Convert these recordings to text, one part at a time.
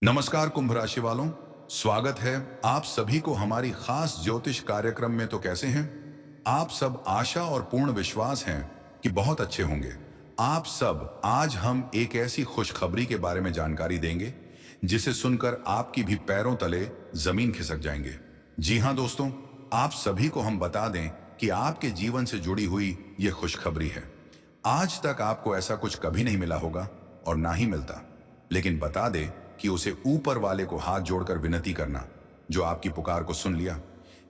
नमस्कार कुंभ राशि वालों, स्वागत है आप सभी को हमारी खास ज्योतिष कार्यक्रम में। तो कैसे हैं आप सब? आशा और पूर्ण विश्वास हैं कि बहुत अच्छे होंगे आप सब। आज हम एक ऐसी खुशखबरी के बारे में जानकारी देंगे जिसे सुनकर आपकी भी पैरों तले जमीन खिसक जाएंगे। जी हाँ दोस्तों, आप सभी को हम बता दें कि आपके जीवन से जुड़ी हुई ये खुशखबरी है। आज तक आपको ऐसा कुछ कभी नहीं मिला होगा और ना ही मिलता, लेकिन बता दे कि उसे ऊपर वाले को हाथ जोड़कर विनती करना जो आपकी पुकार को सुन लिया।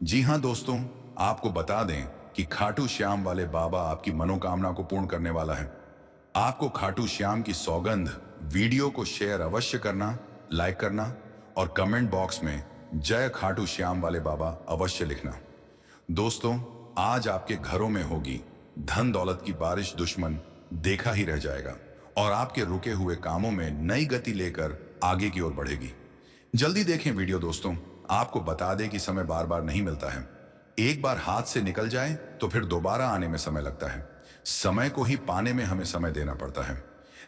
जी हां दोस्तों, आपको बता दें कि खाटू श्याम वाले बाबा आपकी मनोकामना को पूर्ण करने वाला है। आपको खाटू श्याम की सौगंध। वीडियो को शेयर अवश्य करना, लाइक करना और कमेंट बॉक्स में जय खाटू श्याम वाले बाबा अवश्य लिखना। दोस्तों, आज आपके घरों में होगी धन दौलत की बारिश। दुश्मन देखा ही रह जाएगा और आपके रुके हुए कामों में नई गति लेकर आगे की ओर बढ़ेगी। जल्दी देखें वीडियो दोस्तों। आपको बता दें कि समय बार बार नहीं मिलता है। एक बार हाथ से निकल जाए तो फिर दोबारा आने में समय लगता है। समय को ही पाने में हमें समय देना पड़ता है।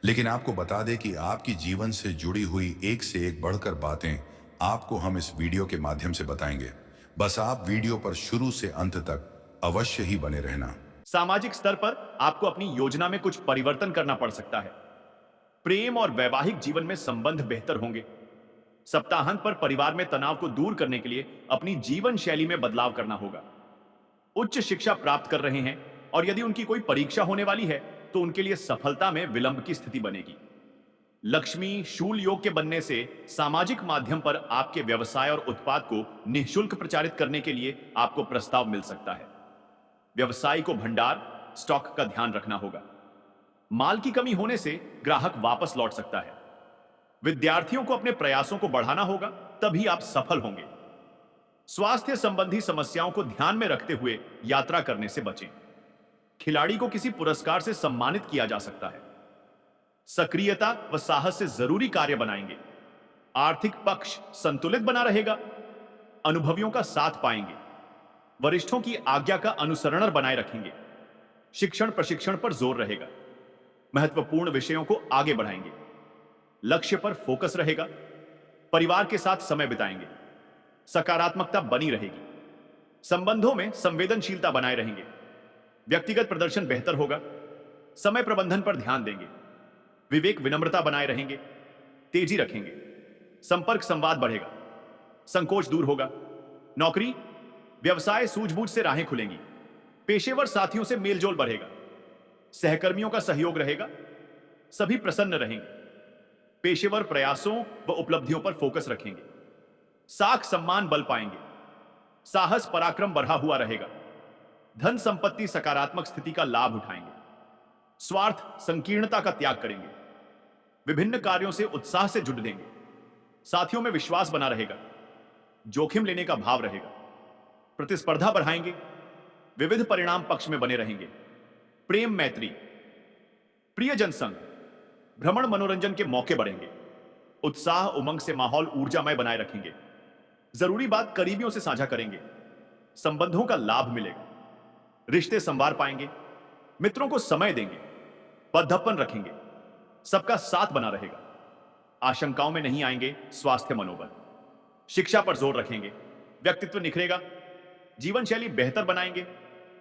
लेकिन आपको बता दें कि आपकी जीवन से जुड़ी हुई एक से एक बढ़कर बातें आपको हम इस वीडियो के माध्यम से बताएंगे। बस आप वीडियो पर शुरू से अंत तक अवश्य ही बने रहना। सामाजिक स्तर पर आपको अपनी योजना में कुछ परिवर्तन करना पड़ सकता है। प्रेम और वैवाहिक जीवन में संबंध बेहतर होंगे। सप्ताहांत पर परिवार में तनाव को दूर करने के लिए अपनी जीवन शैली में बदलाव करना होगा। उच्च शिक्षा प्राप्त कर रहे हैं और यदि उनकी कोई परीक्षा होने वाली है तो उनके लिए सफलता में विलंब की स्थिति बनेगी। लक्ष्मी शूल योग के बनने से सामाजिक माध्यम पर आपके व्यवसाय और उत्पाद को निःशुल्क प्रचारित करने के लिए आपको प्रस्ताव मिल सकता है। व्यवसाय को भंडार स्टॉक का ध्यान रखना होगा। माल की कमी होने से ग्राहक वापस लौट सकता है। विद्यार्थियों को अपने प्रयासों को बढ़ाना होगा, तभी आप सफल होंगे। स्वास्थ्य संबंधी समस्याओं को ध्यान में रखते हुए यात्रा करने से बचें। खिलाड़ी को किसी पुरस्कार से सम्मानित किया जा सकता है। सक्रियता व साहस से जरूरी कार्य बनाएंगे। आर्थिक पक्ष संतुलित बना रहेगा। अनुभवियों का साथ पाएंगे। वरिष्ठों की आज्ञा का अनुसरण बनाए रखेंगे। शिक्षण प्रशिक्षण पर जोर रहेगा। महत्वपूर्ण विषयों को आगे बढ़ाएंगे। लक्ष्य पर फोकस रहेगा। परिवार के साथ समय बिताएंगे। सकारात्मकता बनी रहेगी। संबंधों में संवेदनशीलता बनाए रहेंगे। व्यक्तिगत प्रदर्शन बेहतर होगा। समय प्रबंधन पर ध्यान देंगे। विवेक विनम्रता बनाए रहेंगे। तेजी रखेंगे। संपर्क संवाद बढ़ेगा। संकोच दूर होगा। नौकरी व्यवसाय सूझबूझ से राहें खुलेंगी। पेशेवर साथियों से मेलजोल बढ़ेगा। सहकर्मियों का सहयोग रहेगा। सभी प्रसन्न रहेंगे। पेशेवर प्रयासों व उपलब्धियों पर फोकस रखेंगे। साख सम्मान बल पाएंगे। साहस पराक्रम बढ़ा हुआ रहेगा। धन संपत्ति सकारात्मक स्थिति का लाभ उठाएंगे। स्वार्थ संकीर्णता का त्याग करेंगे। विभिन्न कार्यों से उत्साह से जुड़ देंगे। साथियों में विश्वास बना रहेगा। जोखिम लेने का भाव रहेगा। प्रतिस्पर्धा बढ़ाएंगे। विविध परिणाम पक्ष में बने रहेंगे। प्रेम मैत्री प्रियजन संग भ्रमण मनोरंजन के मौके बढ़ेंगे। उत्साह उमंग से माहौल ऊर्जामय बनाए रखेंगे। जरूरी बात करीबियों से साझा करेंगे। संबंधों का लाभ मिलेगा। रिश्ते संवार पाएंगे। मित्रों को समय देंगे। बद्धप्पन रखेंगे। सबका साथ बना रहेगा। आशंकाओं में नहीं आएंगे। स्वास्थ्य मनोबल शिक्षा पर जोर रखेंगे। व्यक्तित्व निखरेगा। जीवन शैली बेहतर बनाएंगे।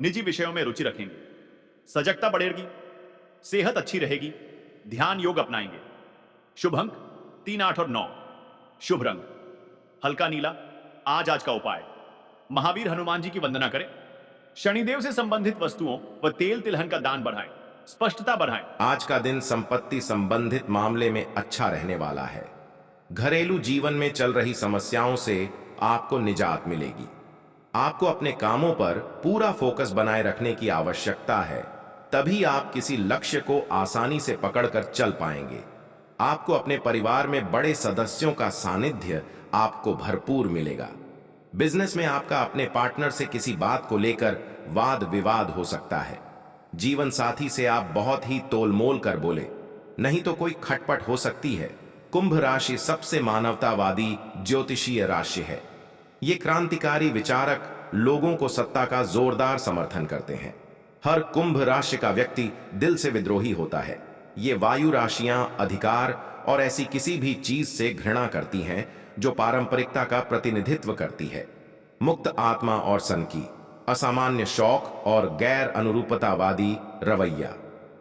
निजी विषयों में रुचि रखेंगे। सजगता बढ़ेगी। सेहत अच्छी रहेगी। ध्यान योग अपनाएंगे। शुभ अंक 3, 8 और 9। शुभ रंग हल्का नीला। आज का उपाय महावीर हनुमान जी की वंदना करें। शनिदेव से संबंधित वस्तुओं व तेल तिलहन का दान बढ़ाएं। स्पष्टता बढ़ाएं। आज का दिन संपत्ति संबंधित मामले में अच्छा रहने वाला है। घरेलू जीवन में चल रही समस्याओं से आपको निजात मिलेगी। आपको अपने कामों पर पूरा फोकस बनाए रखने की आवश्यकता है, तभी आप किसी लक्ष्य को आसानी से पकड़कर चल पाएंगे। आपको अपने परिवार में बड़े सदस्यों का सानिध्य आपको भरपूर मिलेगा। बिजनेस में आपका अपने पार्टनर से किसी बात को लेकर वाद विवाद हो सकता है। जीवन साथी से आप बहुत ही तोलमोल कर बोले, नहीं तो कोई खटपट हो सकती है। कुंभ राशि सबसे मानवतावादी ज्योतिषीय राशि है। ये क्रांतिकारी विचारक लोगों को सत्ता का जोरदार समर्थन करते हैं। हर कुंभ राशि का व्यक्ति दिल से विद्रोही होता है। ये वायु राशियां अधिकार और ऐसी किसी भी चीज से घृणा करती हैं जो पारंपरिकता का प्रतिनिधित्व करती है। मुक्त आत्मा और सनकी, असामान्य शौक और गैर अनुरूपतावादी रवैया,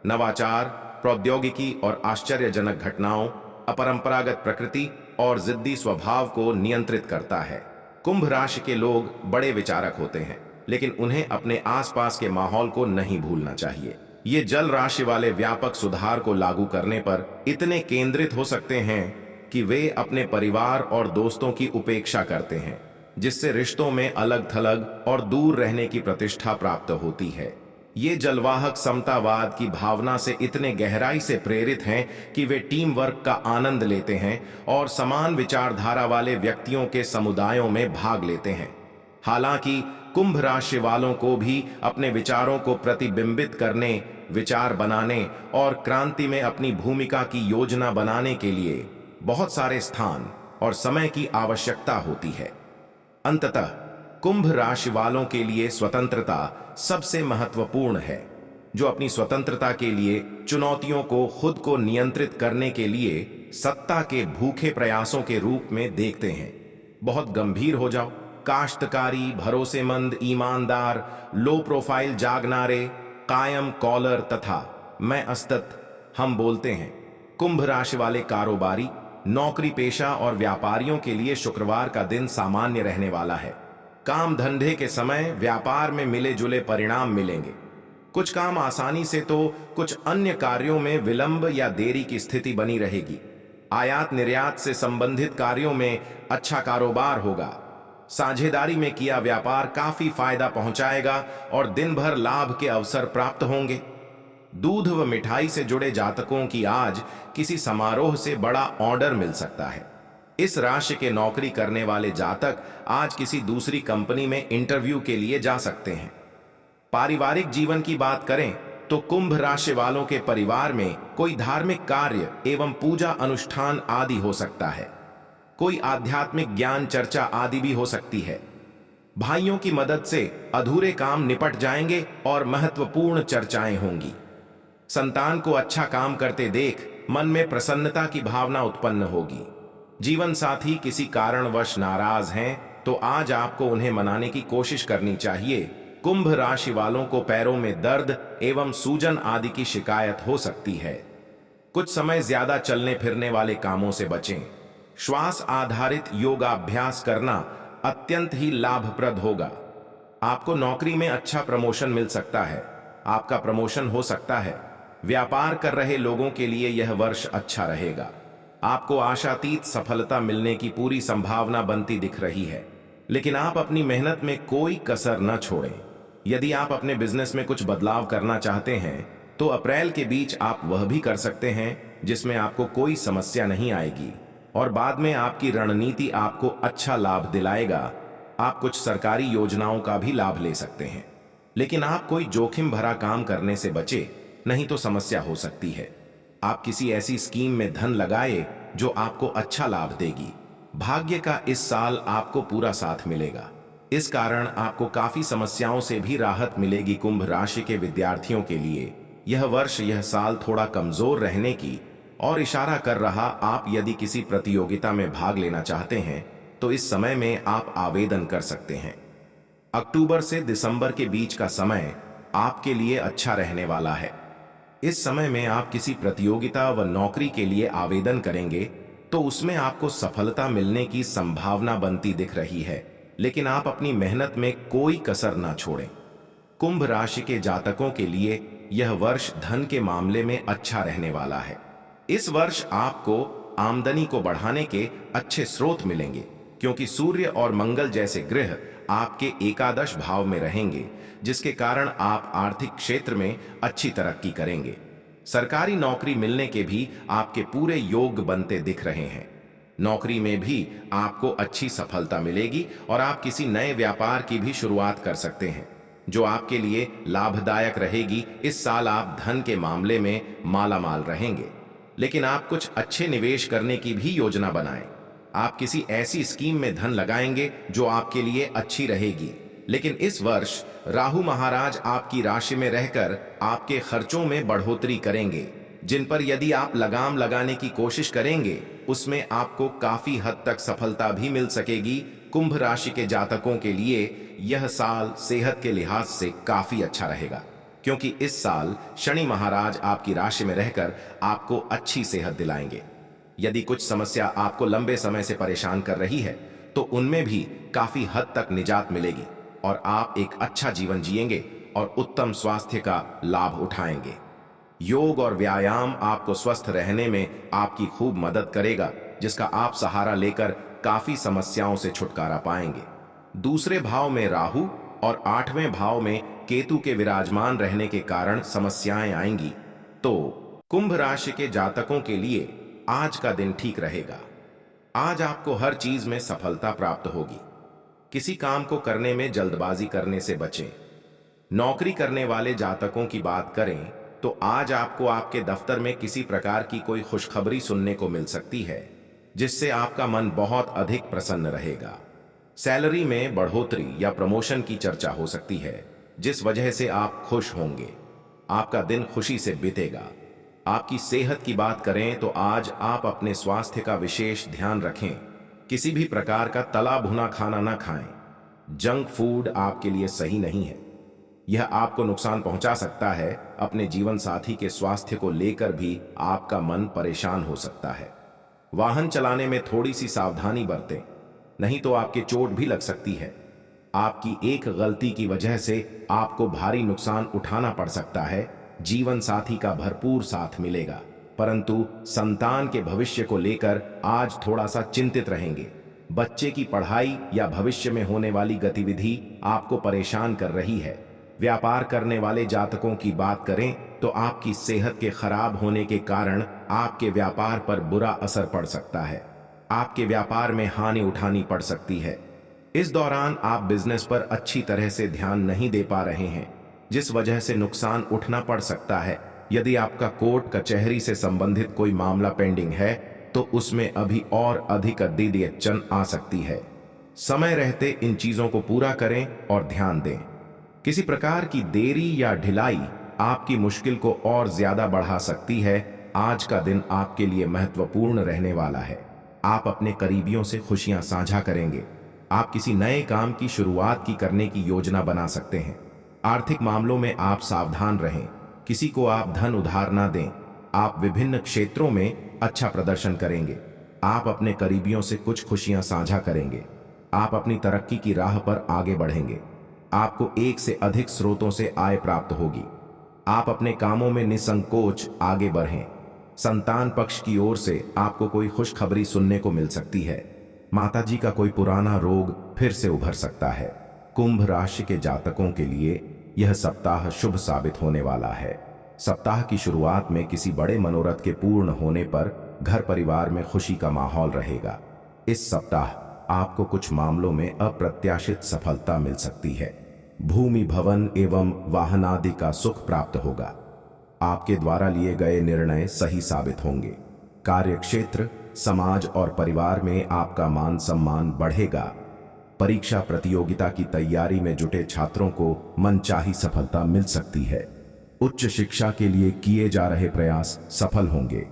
नवाचार, प्रौद्योगिकी और आश्चर्यजनक घटनाओं, अपरंपरागत प्रकृति और जिद्दी स्वभाव को नियंत्रित करता है। कुंभ राशि के लोग बड़े विचारक होते हैं, लेकिन उन्हें अपने आसपास के माहौल को नहीं भूलना चाहिए। ये जल राशि वाले व्यापक सुधार को लागू करने पर इतने केंद्रित हो सकते हैं कि वे अपने परिवार और दोस्तों की उपेक्षा करते हैं, जिससे रिश्तों में अलग थलग और दूर रहने की प्रतिष्ठा प्राप्त होती है। ये जलवाहक समतावाद की भावना से इतने गहराई से प्रेरित हैं कि वे टीम वर्क का आनंद लेते हैं और समान विचारधारा वाले व्यक्तियों के समुदायों में भाग लेते हैं। हालांकि कुंभ राशि वालों को भी अपने विचारों को प्रतिबिंबित करने, विचार बनाने और क्रांति में अपनी भूमिका की योजना बनाने के लिए बहुत सारे स्थान और समय की आवश्यकता होती है। अंततः कुंभ राशि वालों के लिए स्वतंत्रता सबसे महत्वपूर्ण है, जो अपनी स्वतंत्रता के लिए चुनौतियों को खुद को नियंत्रित करने के लिए सत्ता के भूखे प्रयासों के रूप में देखते हैं। बहुत गंभीर हो जाओ, काश्तकारी, भरोसेमंद, ईमानदार, लो प्रोफाइल जागनारे, कायम कॉलर तथा मैं अस्तित्व हम बोलते हैं। कुंभ राशि वाले कारोबारी, नौकरी पेशा और व्यापारियों के लिए शुक्रवार का दिन सामान्य रहने वाला है। काम धंधे के समय व्यापार में मिले जुले परिणाम मिलेंगे। कुछ काम आसानी से तो कुछ अन्य कार्यों में विलंब या देरी की स्थिति बनी रहेगी। आयात निर्यात से संबंधित कार्यों में अच्छा कारोबार होगा। साझेदारी में किया व्यापार काफी फायदा पहुंचाएगा और दिन भर लाभ के अवसर प्राप्त होंगे। दूध व मिठाई से जुड़े जातकों की आज किसी समारोह से बड़ा ऑर्डर मिल सकता है। इस राशि के नौकरी करने वाले जातक आज किसी दूसरी कंपनी में इंटरव्यू के लिए जा सकते हैं। पारिवारिक जीवन की बात करें तो कुंभ राशि वालों के परिवार में कोई धार्मिक कार्य एवं पूजा अनुष्ठान आदि हो सकता है। कोई आध्यात्मिक ज्ञान चर्चा आदि भी हो सकती है। भाइयों की मदद से अधूरे काम निपट जाएंगे और महत्वपूर्ण चर्चाएं होंगी। संतान को अच्छा काम करते देख मन में प्रसन्नता की भावना उत्पन्न होगी। जीवन साथी किसी कारणवश नाराज हैं तो आज आपको उन्हें मनाने की कोशिश करनी चाहिए। कुंभ राशि वालों को पैरों में दर्द एवं सूजन आदि की शिकायत हो सकती है। कुछ समय ज्यादा चलने फिरने वाले कामों से बचें। श्वास आधारित योगाभ्यास करना अत्यंत ही लाभप्रद होगा। आपको नौकरी में अच्छा प्रमोशन मिल सकता है। आपका प्रमोशन हो सकता है। व्यापार कर रहे लोगों के लिए यह वर्ष अच्छा रहेगा। आपको आशातीत सफलता मिलने की पूरी संभावना बनती दिख रही है, लेकिन आप अपनी मेहनत में कोई कसर न छोड़ें। यदि आप अपने बिजनेस में कुछ बदलाव करना चाहते हैं तो अप्रैल के बीच आप वह भी कर सकते हैं जिसमें आपको कोई समस्या नहीं आएगी और बाद में आपकी रणनीति आपको अच्छा लाभ दिलाएगा। आप कुछ सरकारी योजनाओं का भी लाभ ले सकते हैं, लेकिन आप कोई जोखिम भरा काम करने से बचे, नहीं तो समस्या हो सकती है। आप किसी ऐसी स्कीम में धन लगाए जो आपको अच्छा लाभ देगी। भाग्य का इस साल आपको पूरा साथ मिलेगा। इस कारण आपको काफी समस्याओं से भी राहत मिलेगी। कुंभ राशि के विद्यार्थियों के लिए यह वर्ष, यह साल थोड़ा कमजोर रहने की और इशारा कर रहा। आप यदि किसी प्रतियोगिता में भाग लेना चाहते हैं तो इस समय में आप आवेदन कर सकते हैं। अक्टूबर से दिसंबर के बीच का समय आपके लिए अच्छा रहने वाला है। इस समय में आप किसी प्रतियोगिता व नौकरी के लिए आवेदन करेंगे तो उसमें आपको सफलता मिलने की संभावना बनती दिख रही है, लेकिन आप अपनी मेहनत में कोई कसर ना छोड़ें। कुंभ राशि के जातकों के लिए यह वर्ष धन के मामले में अच्छा रहने वाला है। इस वर्ष आपको आमदनी को बढ़ाने के अच्छे स्रोत मिलेंगे, क्योंकि सूर्य और मंगल जैसे ग्रह आपके एकादश भाव में रहेंगे, जिसके कारण आप आर्थिक क्षेत्र में अच्छी तरक्की करेंगे। सरकारी नौकरी मिलने के भी आपके पूरे योग बनते दिख रहे हैं। नौकरी में भी आपको अच्छी सफलता मिलेगी और आप किसी नए व्यापार की भी शुरुआत कर सकते हैं, जो आपके लिए लाभदायक रहेगी। इस साल आप धन के मामले में मालामाल रहेंगे, लेकिन आप कुछ अच्छे निवेश करने की भी योजना बनाएं। आप किसी ऐसी स्कीम में धन लगाएंगे जो आपके लिए अच्छी रहेगी, लेकिन इस वर्ष राहु महाराज आपकी राशि में रहकर आपके खर्चों में बढ़ोतरी करेंगे, जिन पर यदि आप लगाम लगाने की कोशिश करेंगे उसमें आपको काफी हद तक सफलता भी मिल सकेगी। कुंभ राशि के जातकों के लिए यह साल सेहत के लिहाज से काफी अच्छा रहेगा, क्योंकि इस साल शनि महाराज आपकी राशि में रहकर आपको अच्छी सेहत दिलाएंगे। यदि कुछ समस्या आपको लंबे समय से परेशान कर रही है तो उनमें भी काफी हद तक निजात मिलेगी और आप एक अच्छा जीवन जिएंगे और उत्तम स्वास्थ्य का लाभ उठाएंगे। योग और व्यायाम आपको स्वस्थ रहने में आपकी खूब मदद करेगा, जिसका आप सहारा लेकर काफी समस्याओं से छुटकारा पाएंगे। दूसरे भाव में राहु और 8वें भाव में केतु के विराजमान रहने के कारण समस्याएं आएंगी। तो कुंभ राशि के जातकों के लिए आज का दिन ठीक रहेगा। आज आपको हर चीज में सफलता प्राप्त होगी। किसी काम को करने में जल्दबाजी करने से बचें। नौकरी करने वाले जातकों की बात करें तो आज आपको आपके दफ्तर में किसी प्रकार की कोई खुशखबरी सुनने को मिल सकती है, जिससे आपका मन बहुत अधिक प्रसन्न रहेगा। सैलरी में बढ़ोतरी या प्रमोशन की चर्चा हो सकती है, जिस वजह से आप खुश होंगे। आपका दिन खुशी से बीतेगा। आपकी सेहत की बात करें तो आज आप अपने स्वास्थ्य का विशेष ध्यान रखें। किसी भी प्रकार का तला भुना खाना ना खाएं। जंक फूड आपके लिए सही नहीं है। यह आपको नुकसान पहुंचा सकता है। अपने जीवन साथी के स्वास्थ्य को लेकर भी आपका मन परेशान हो सकता है। वाहन चलाने में थोड़ी सी सावधानी बरतें, नहीं तो आपके चोट भी लग सकती है। आपकी एक गलती की वजह से आपको भारी नुकसान उठाना पड़ सकता है। जीवन साथी का भरपूर साथ मिलेगा, परंतु संतान के भविष्य को लेकर आज थोड़ा सा चिंतित रहेंगे। बच्चे की पढ़ाई या भविष्य में होने वाली गतिविधि आपको परेशान कर रही है। व्यापार करने वाले जातकों की बात करें तो आपकी सेहत के खराब होने के कारण आपके व्यापार पर बुरा असर पड़ सकता है। आपके व्यापार में हानि उठानी पड़ सकती है। इस दौरान आप बिजनेस पर अच्छी तरह से ध्यान नहीं दे पा रहे हैं, जिस वजह से नुकसान उठना पड़ सकता है। यदि आपका कोर्ट कचहरी से संबंधित कोई मामला पेंडिंग है तो उसमें अभी और अधिक अड़चन आ सकती है। समय रहते इन चीजों को पूरा करें और ध्यान दें। किसी प्रकार की देरी या ढिलाई आपकी मुश्किल को और ज्यादा बढ़ा सकती है। आज का दिन आपके लिए महत्वपूर्ण रहने वाला है। आप अपने करीबियों से खुशियां साझा करेंगे। आप किसी नए काम की शुरुआत की करने की योजना बना सकते हैं। आर्थिक मामलों में आप सावधान रहें। किसी को आप धन उधार ना दें। आप विभिन्न क्षेत्रों में अच्छा प्रदर्शन करेंगे। आप अपने करीबियों से कुछ खुशियां साझा करेंगे। आप अपनी तरक्की की राह पर आगे बढ़ेंगे। आपको एक से अधिक स्रोतों से आय प्राप्त होगी। आप अपने कामों में निसंकोच आगे बढ़ें। संतान पक्ष की ओर से आपको कोई खुशखबरी सुनने को मिल सकती है। माताजी का कोई पुराना रोग फिर से उभर सकता है। कुंभ राशि के जातकों के लिए यह सप्ताह शुभ साबित होने वाला है। सप्ताह की शुरुआत में किसी बड़े मनोरथ के पूर्ण होने पर घर परिवार में खुशी का माहौल रहेगा। इस सप्ताह आपको कुछ मामलों में अप्रत्याशित सफलता मिल सकती है। भूमि, भवन एवं वाहनादि का सुख प्राप्त होगा। आपके द्वारा लिए गए निर्णय सही साबित होंगे। कार्यक्षेत्र, समाज और परिवार में आपका मान सम्मान बढ़ेगा। परीक्षा प्रतियोगिता की तैयारी में जुटे छात्रों को मनचाही सफलता मिल सकती है। उच्च शिक्षा के लिए किए जा रहे प्रयास सफल होंगे।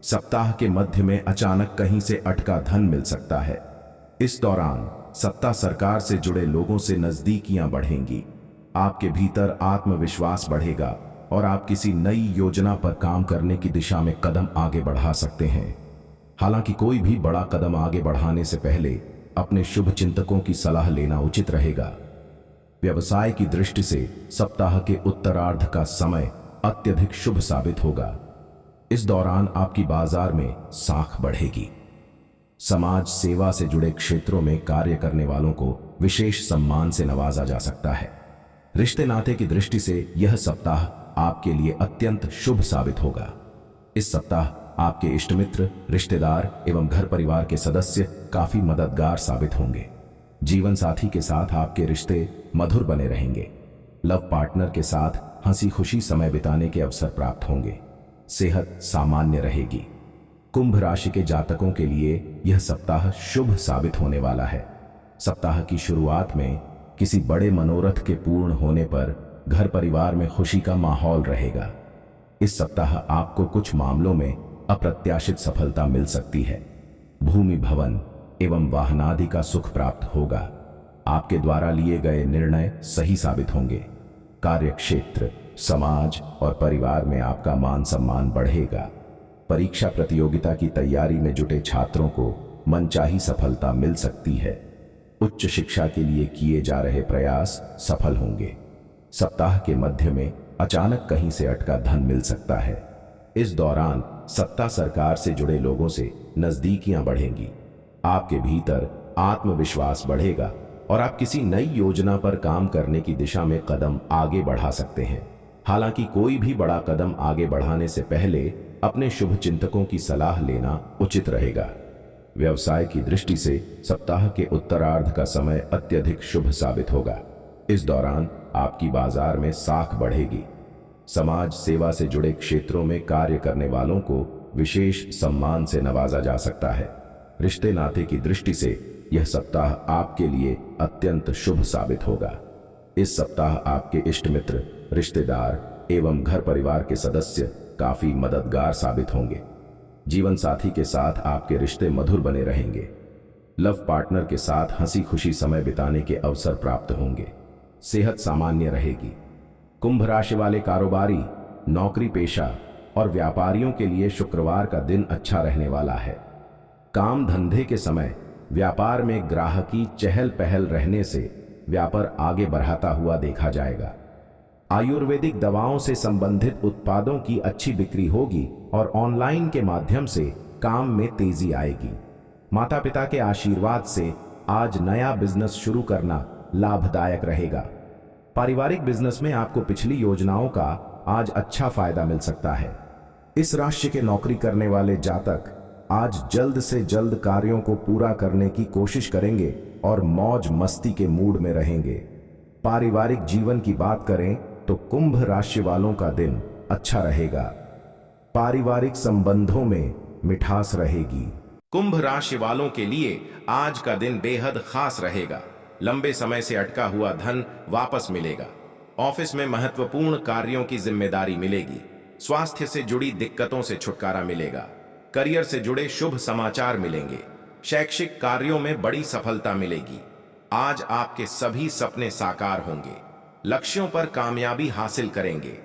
सप्ताह के मध्य में अचानक कहीं से अटका धन मिल सकता है। इस दौरान सत्ता सरकार से जुड़े लोगों से नजदीकियां बढ़ेंगी। आपके भीतर आत्मविश्वास बढ़ेगा और आप किसी नई योजना पर काम करने की दिशा में कदम आगे बढ़ा सकते हैं। हालांकि कोई भी बड़ा कदम आगे बढ़ाने से पहले अपने शुभ चिंतकों की सलाह लेना उचित रहेगा। व्यवसाय की दृष्टि से सप्ताह के उत्तरार्ध का समय अत्यधिक शुभ साबित होगा। इस दौरान आपकी बाजार में साख बढ़ेगी। समाज सेवा से जुड़े क्षेत्रों में कार्य करने वालों को विशेष सम्मान से नवाजा जा सकता है। रिश्ते नाते की दृष्टि से यह सप्ताह आपके लिए अत्यंत शुभ साबित होगा। इस सप्ताह आपके इष्ट मित्र, रिश्तेदार एवं घर परिवार के सदस्य काफी मददगार साबित होंगे। जीवन साथी के साथ आपके रिश्ते मधुर बने रहेंगे। लव पार्टनर के साथ हंसी खुशी समय बिताने के अवसर प्राप्त होंगे। सेहत सामान्य रहेगी। कुंभ राशि के जातकों के लिए यह सप्ताह शुभ साबित होने वाला है। सप्ताह की शुरुआत में किसी बड़े मनोरथ के पूर्ण होने पर घर परिवार में खुशी का माहौल रहेगा। इस सप्ताह आपको कुछ मामलों में अप्रत्याशित सफलता मिल सकती है। भूमि, भवन एवं वाहनादि का सुख प्राप्त होगा। आपके द्वारा लिए गए निर्णय सही साबित होंगे। कार्यक्षेत्र, समाज और परिवार में आपका मान सम्मान बढ़ेगा। परीक्षा प्रतियोगिता की तैयारी में जुटे छात्रों को मनचाही सफलता मिल सकती है। उच्च शिक्षा के लिए किए जा रहे प्रयास सफल होंगे। सप्ताह के मध्य में अचानक कहीं से अटका धन मिल सकता है। इस दौरान सत्ता, सरकार से जुड़े लोगों से नजदीकियां बढ़ेंगी। आपके भीतर आत्मविश्वास बढ़ेगा और आप किसी नई योजना पर काम करने की दिशा में कदम आगे बढ़ा सकते हैं। हालांकि कोई भी बड़ा कदम आगे बढ़ाने से पहले अपने शुभ चिंतकों की सलाह लेना उचित रहेगा। व्यवसाय की दृष्टि से सप्ताह के उत्तरार्ध का समय अत्यधिक शुभ साबित होगा। इस दौरान आपकी बाजार में साख बढ़ेगी। समाज सेवा से जुड़े क्षेत्रों में कार्य करने वालों को विशेष सम्मान से नवाजा जा सकता है। रिश्ते नाते की दृष्टि से यह सप्ताह आपके लिए अत्यंत शुभ साबित होगा। इस सप्ताह आपके इष्ट मित्र, रिश्तेदार एवं घर परिवार के सदस्य काफी मददगार साबित होंगे। जीवन साथी के साथ आपके रिश्ते मधुर बने रहेंगे। लव पार्टनर के साथ हंसी खुशी समय बिताने के अवसर प्राप्त होंगे। सेहत सामान्य रहेगी। कुंभ राशि वाले कारोबारी, नौकरी पेशा और व्यापारियों के लिए शुक्रवार का दिन अच्छा रहने वाला है। काम धंधे के समय व्यापार में ग्राहकी चहल पहल रहने से व्यापार आगे बढ़ाता हुआ देखा जाएगा। आयुर्वेदिक दवाओं से संबंधित उत्पादों की अच्छी बिक्री होगी और ऑनलाइन के माध्यम से काम में तेजी आएगी। माता पिता के आशीर्वाद से आज नया बिजनेस शुरू करना लाभदायक रहेगा। पारिवारिक बिजनेस में आपको पिछली योजनाओं का आज अच्छा फायदा मिल सकता है। इस राशि के नौकरी करने वाले जातक आज जल्द से जल्द कार्यों को पूरा करने की कोशिश करेंगे और मौज मस्ती के मूड में रहेंगे। पारिवारिक जीवन की बात करें तो कुंभ राशि वालों का दिन अच्छा रहेगा। पारिवारिक संबंधों में मिठास रहेगी। कुंभ राशि वालों के लिए आज का दिन बेहद खास रहेगा। लंबे समय से अटका हुआ धन वापस मिलेगा। ऑफिस में महत्वपूर्ण कार्यों की जिम्मेदारी मिलेगी। स्वास्थ्य से जुड़ी दिक्कतों से छुटकारा मिलेगा। करियर से जुड़े शुभ समाचार मिलेंगे। शैक्षिक कार्यों में बड़ी सफलता मिलेगी। आज आपके सभी सपने साकार होंगे। लक्ष्यों पर कामयाबी हासिल करेंगे।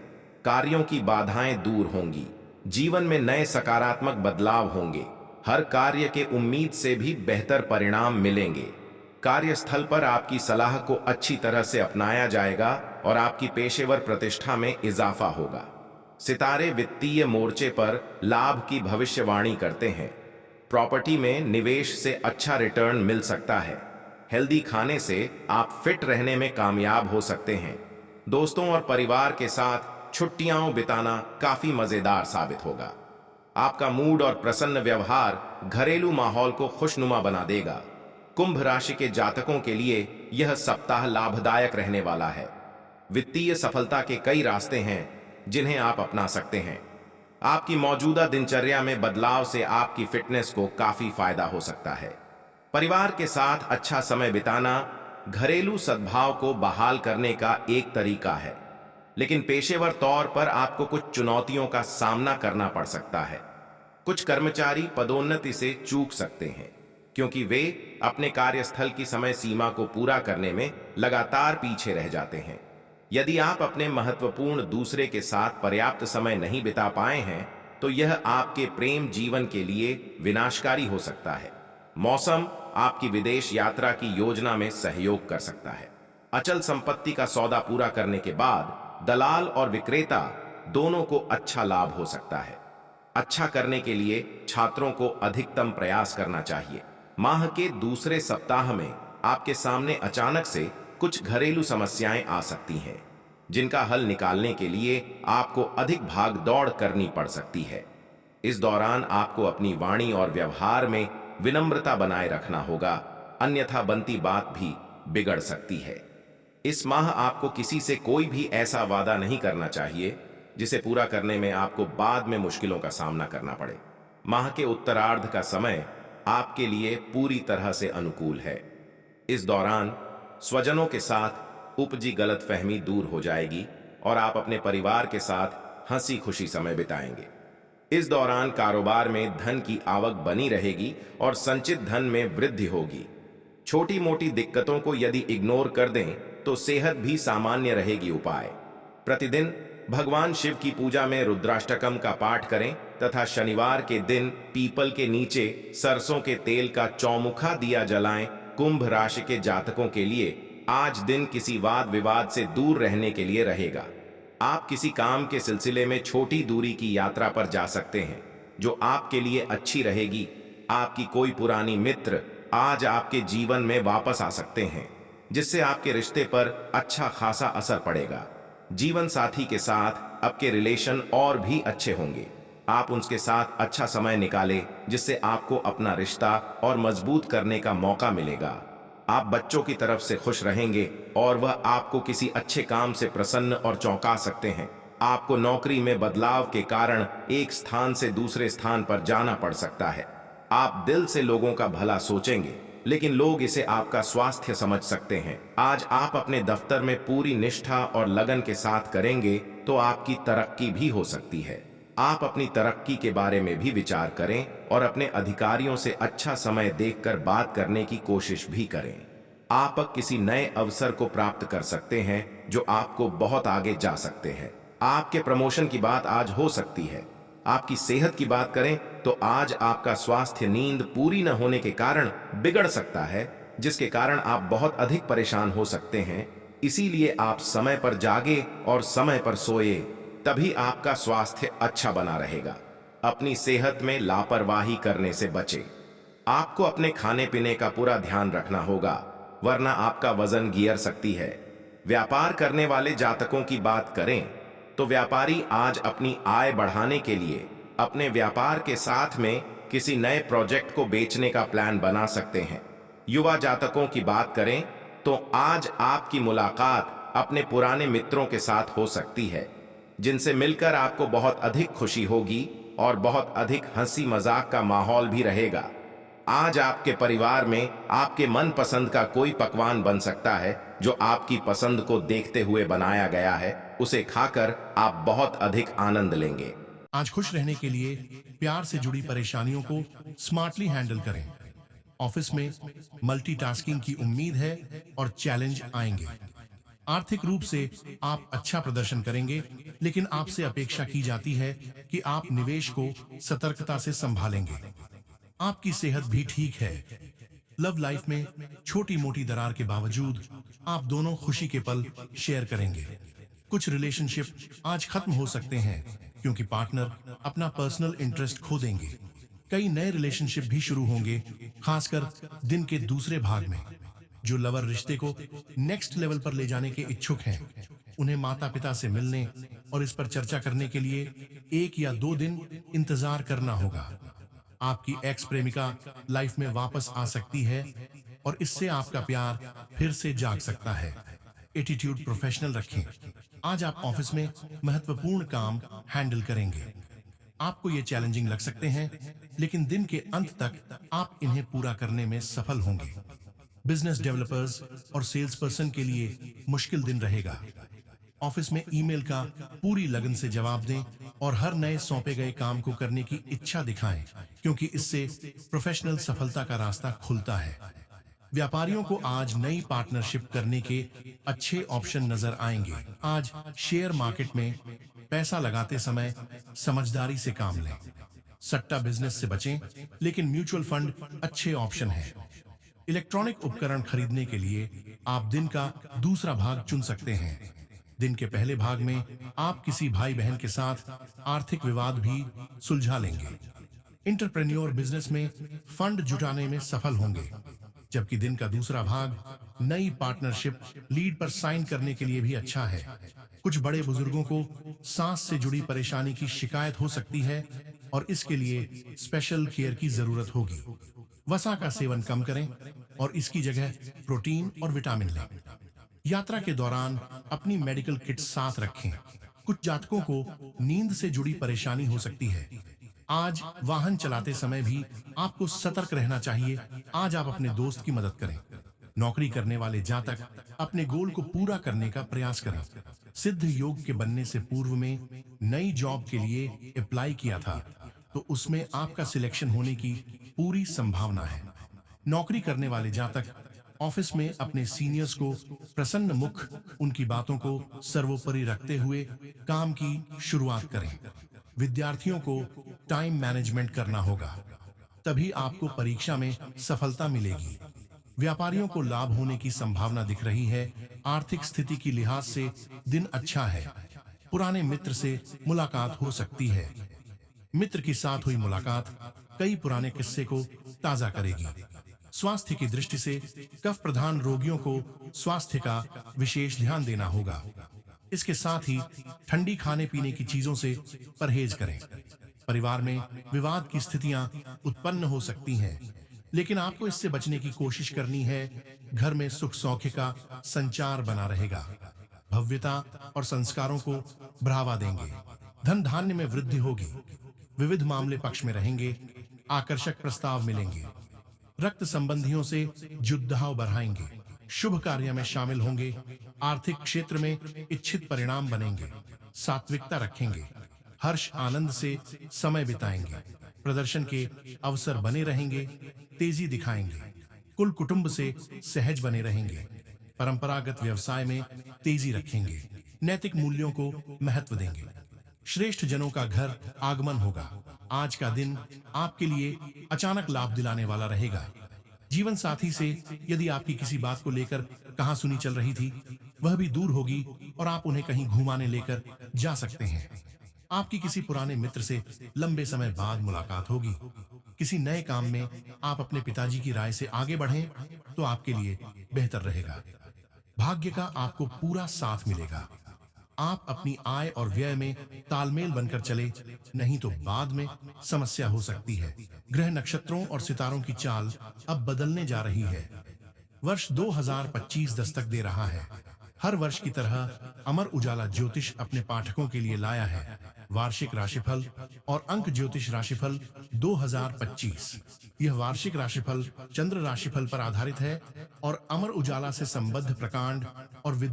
कार्यों की बाधाएं दूर होंगी। जीवन में नए सकारात्मक बदलाव होंगे। हर कार्य के उम्मीद से भी बेहतर परिणाम मिलेंगे। कार्यस्थल पर आपकी सलाह को अच्छी तरह से अपनाया जाएगा और आपकी पेशेवर प्रतिष्ठा में इजाफा होगा। सितारे वित्तीय मोर्चे पर लाभ की भविष्यवाणी करते हैं। प्रॉपर्टी में निवेश से अच्छा रिटर्न मिल सकता है। हेल्दी खाने से आप फिट रहने में कामयाब हो सकते हैं। दोस्तों और परिवार के साथ छुट्टियां बिताना काफी मजेदार साबित होगा। आपका मूड और प्रसन्न व्यवहार घरेलू माहौल को खुशनुमा बना देगा। कुंभ राशि के जातकों के लिए यह सप्ताह लाभदायक रहने वाला है। वित्तीय सफलता के कई रास्ते हैं जिन्हें आप अपना सकते हैं। आपकी मौजूदा दिनचर्या में बदलाव से आपकी फिटनेस को काफी फायदा हो सकता है। परिवार के साथ अच्छा समय बिताना घरेलू सद्भाव को बहाल करने का एक तरीका है, लेकिन पेशेवर तौर पर आपको कुछ चुनौतियों का सामना करना पड़ सकता है। कुछ कर्मचारी पदोन्नति से चूक सकते हैं क्योंकि वे अपने कार्यस्थल की समय सीमा को पूरा करने में लगातार पीछे रह जाते हैं। यदि आप अपने महत्वपूर्ण दूसरे के साथ पर्याप्त समय नहीं बिता पाए हैं तो यह आपके प्रेम जीवन के लिए विनाशकारी हो सकता है। मौसम आपकी विदेश यात्रा की योजना में सहयोग कर सकता है। अचल संपत्ति का सौदा पूरा करने के बाद दलाल और विक्रेता दोनों को अच्छा लाभ हो सकता है। अच्छा करने के लिए छात्रों को अधिकतम प्रयास करना चाहिए। माह के दूसरे सप्ताह में आपके सामने अचानक से कुछ घरेलू समस्याएं आ सकती हैं, जिनका हल निकालने के लिए आपको अधिक भाग दौड़ करनी पड़ सकती है। इस दौरान आपको अपनी वाणी और व्यवहार में विनम्रता बनाए रखना होगा, अन्यथा बनती बात भी बिगड़ सकती है। इस माह आपको किसी से कोई भी ऐसा वादा नहीं करना चाहिए जिसे पूरा करने में आपको बाद में मुश्किलों का सामना करना पड़े। माह के उत्तरार्ध का समय आपके लिए पूरी तरह से अनुकूल है। इस दौरान स्वजनों के साथ उपजी गलतफहमी दूर हो जाएगी और आप अपने परिवार के साथ हंसी खुशी समय बिताएंगे। इस दौरान कारोबार में धन की आवक बनी रहेगी और संचित धन में वृद्धि होगी। छोटी मोटी दिक्कतों को यदि इग्नोर कर दें तो सेहत भी सामान्य रहेगी। उपाय: प्रतिदिन भगवान शिव की पूजा में रुद्राष्टकम का पाठ करें तथा शनिवार के दिन पीपल के नीचे सरसों के तेल का चौमुखा दिया जलाएं। कुंभ राशि के जातकों के लिए आज दिन किसी वाद विवाद से दूर रहने के लिए रहेगा। आप किसी काम के सिलसिले में छोटी दूरी की यात्रा पर जा सकते हैं जो आपके लिए अच्छी रहेगी। आपकी कोई पुरानी मित्र आज आपके जीवन में वापस आ सकते हैं जिससे आपके रिश्ते पर अच्छा खासा असर पड़ेगा। जीवन साथी के साथ आपके रिलेशन और भी अच्छे होंगे। आप उनके साथ अच्छा समय निकालें जिससे आपको अपना रिश्ता और मजबूत करने का मौका मिलेगा। आप बच्चों की तरफ से खुश रहेंगे और वह आपको किसी अच्छे काम से प्रसन्न और चौंका सकते हैं। आपको नौकरी में बदलाव के कारण एक स्थान से दूसरे स्थान पर जाना पड़ सकता है। आप दिल से लोगों का भला सोचेंगे लेकिन लोग इसे आपका स्वास्थ्य समझ सकते हैं। आज आप अपने दफ्तर में पूरी निष्ठा और लगन के साथ करेंगे तो आपकी तरक्की भी हो सकती है। आप अपनी तरक्की के बारे में भी विचार करें और अपने अधिकारियों से अच्छा समय देखकर बात करने की कोशिश भी करें। आप किसी नए अवसर को प्राप्त कर सकते हैं जो आपको बहुत आगे जा सकते हैं। आपके प्रमोशन की बात आज हो सकती है। आपकी सेहत की बात करें तो आज आपका स्वास्थ्य नींद पूरी न होने के कारण बिगड़ सकता है जिसके कारण आप बहुत अधिक परेशान हो सकते हैं। इसीलिए आप समय पर जागे और समय पर सोए, तभी आपका स्वास्थ्य अच्छा बना रहेगा। अपनी सेहत में लापरवाही करने से बचें। आपको अपने खाने पीने का पूरा ध्यान रखना होगा वरना आपका वजन गिर सकती है। व्यापार करने वाले जातकों की बात करें तो व्यापारी आज अपनी आय बढ़ाने के लिए अपने व्यापार के साथ में किसी नए प्रोजेक्ट को बेचने का प्लान बना सकते हैं। युवा जातकों की बात करें तो आज आपकी मुलाकात अपने पुराने मित्रों के साथ हो सकती है जिनसे मिलकर आपको बहुत अधिक खुशी होगी और बहुत अधिक हंसी मजाक का माहौल भी रहेगा। आज आपके परिवार में आपके मनपसंद का कोई पकवान बन सकता है जो आपकी पसंद को देखते हुए बनाया गया है। उसे खाकर आप बहुत अधिक आनंद लेंगे। आज खुश रहने के लिए प्यार से जुड़ी परेशानियों को स्मार्टली हैंडल करें। ऑफिस में मल्टीटास्किंग की उम्मीद है और चैलेंज आएंगे। आर्थिक रूप से आप अच्छा प्रदर्शन करेंगे लेकिन आपसे अपेक्षा की जाती है कि आप निवेश को सतर्कता से संभालेंगे। आपकी सेहत भी ठीक है। लव लाइफ में छोटी मोटी दरार के बावजूद आप दोनों खुशी के पल शेयर करेंगे। कुछ रिलेशनशिप आज खत्म हो सकते हैं क्योंकि पार्टनर अपना पर्सनल इंटरेस्ट खो देंगे। कई नए रिलेशनशिप भी शुरू होंगे, खासकर दिन के दूसरे भाग में। जो लवर रिश्ते को नेक्स्ट लेवल पर ले जाने के इच्छुक हैं, उन्हें माता पिता से मिलने और इस पर चर्चा करने के लिए 1 या 2 दिन इंतजार करना होगा। आपकी एक्स प्रेमिका लाइफ में वापस आ सकती है और इससे आपका प्यार फिर से जाग सकता है। एटीट्यूड प्रोफेशनल रखें। आज आप ऑफिस में महत्वपूर्ण काम हैंडल करेंगे। आपको ये चैलेंजिंग लग सकते हैं लेकिन दिन के अंत तक आप इन्हें पूरा करने में सफल होंगे। बिजनेस डेवलपर्स और सेल्स पर्सन के लिए मुश्किल दिन रहेगा। ऑफिस में ईमेल का पूरी लगन से जवाब दें और हर नए सौंपे गए काम को करने की इच्छा दिखाएं क्योंकि इससे प्रोफेशनल सफलता का रास्ता खुलता है। व्यापारियों को आज नई पार्टनरशिप करने के अच्छे ऑप्शन नजर आएंगे। आज शेयर मार्केट में पैसा लगाते समय समझदारी से काम लें। सट्टा बिजनेस से बचें लेकिन म्यूचुअल फंड अच्छे ऑप्शन है। इलेक्ट्रॉनिक उपकरण खरीदने के लिए आप दिन का दूसरा भाग चुन सकते हैं। दिन के पहले भाग में आप किसी भाई बहन के साथ आर्थिक विवाद भी सुलझा लेंगे। इंटरप्रेन्योर बिजनेस में फंड जुटाने में सफल होंगे, जबकि दिन का दूसरा भाग नई पार्टनरशिप लीड पर साइन करने के लिए भी अच्छा है। कुछ बड़े बुजुर्गों को सांस से जुड़ी परेशानी की शिकायत हो सकती है और इसके लिए स्पेशल केयर की जरूरत होगी। वसा का सेवन कम करें और इसकी जगह प्रोटीन और विटामिन लें। यात्रा के दौरान अपनी मेडिकल किट साथ रखें। कुछ जातकों को नींद से जुड़ी परेशानी हो सकती है। आज वाहन चलाते समय भी आपको सतर्क रहना चाहिए। आज आप अपने दोस्त की मदद करें। नौकरी करने वाले जातक अपने गोल को पूरा करने का प्रयास करें। सिद्ध योग के बनने से पूर्व में नई जॉब के लिए अप्लाई किया था तो उसमें आपका सिलेक्शन होने की पूरी संभावना है। नौकरी करने वाले जातक ऑफिस में अपने सीनियर्स को प्रसन्न मुख उनकी बातों को सर्वोपरि रखते हुए काम की शुरुआत करें। विद्यार्थियों को टाइम मैनेजमेंट करना होगा, तभी आपको परीक्षा में सफलता मिलेगी। व्यापारियों को लाभ होने की संभावना दिख रही है। आर्थिक स्थिति की लिहाज से दिन अच्छा है। पुराने मित्र से मुलाकात हो सकती है। मित्र के साथ हुई मुलाकात कई पुराने किस्से को ताजा करेगी। स्वास्थ्य की दृष्टि से कफ प्रधान रोगियों को स्वास्थ्य का विशेष ध्यान देना होगा। इसके साथ ही ठंडी खाने पीने की चीजों से परहेज करें। परिवार में विवाद की स्थितियां उत्पन्न हो सकती हैं, लेकिन आपको इससे बचने की कोशिश करनी है। घर में सुख सौख्य का संचार बना रहेगा। भव्यता और संस्कारों को बढ़ावा देंगे। धन धान्य में वृद्धि होगी। विविध मामले पक्ष में रहेंगे। आकर्षक प्रस्ताव मिलेंगे। रक्त संबंधियों से जुद्धाव बढ़ाएंगे। शुभ कार्य में शामिल होंगे। आर्थिक क्षेत्र में इच्छित परिणाम बनेंगे। सात्विकता रखेंगे। हर्ष आनंद से समय बिताएंगे। प्रदर्शन के अवसर बने रहेंगे। तेजी दिखाएंगे। कुल कुटुंब से सहज बने रहेंगे। परंपरागत व्यवसाय में तेजी रखेंगे। नैतिक मूल्यों को महत्व देंगे। श्रेष्ठ जनों का घर आगमन होगा। आज का दिन आपके लिए अचानक लाभ दिलाने वाला रहेगा। जीवन साथी से यदि आपकी किसी बात को लेकर कहासुनी चल रही थी, वह भी दूर होगी और आप उन्हें कहीं घुमाने लेकर जा सकते हैं। आपकी किसी पुराने मित्र से लंबे समय बाद मुलाकात होगी। किसी नए काम में आप अपने पिताजी की राय से आगे बढ़ें तो आपके लिए बेहतर रहेगा। भाग्य का आपको पूरा साथ मिलेगा। आप अपनी आय और व्यय में तालमेल बनकर चले, नहीं तो बाद में समस्या हो सकती है। ग्रह नक्षत्रों और सितारों की चाल अब बदलने जा रही है। वर्ष 2025 दस्तक दे रहा है। हर वर्ष की तरह अमर उजाला ज्योतिष अपने पाठकों के लिए लाया है वार्षिक राशिफल और अंक ज्योतिष राशिफल 2025। यह वार्षिक राशिफल चंद्र राशिफल पर आधारित है और अमर उजाला से संबद्ध प्रकांड और विद्या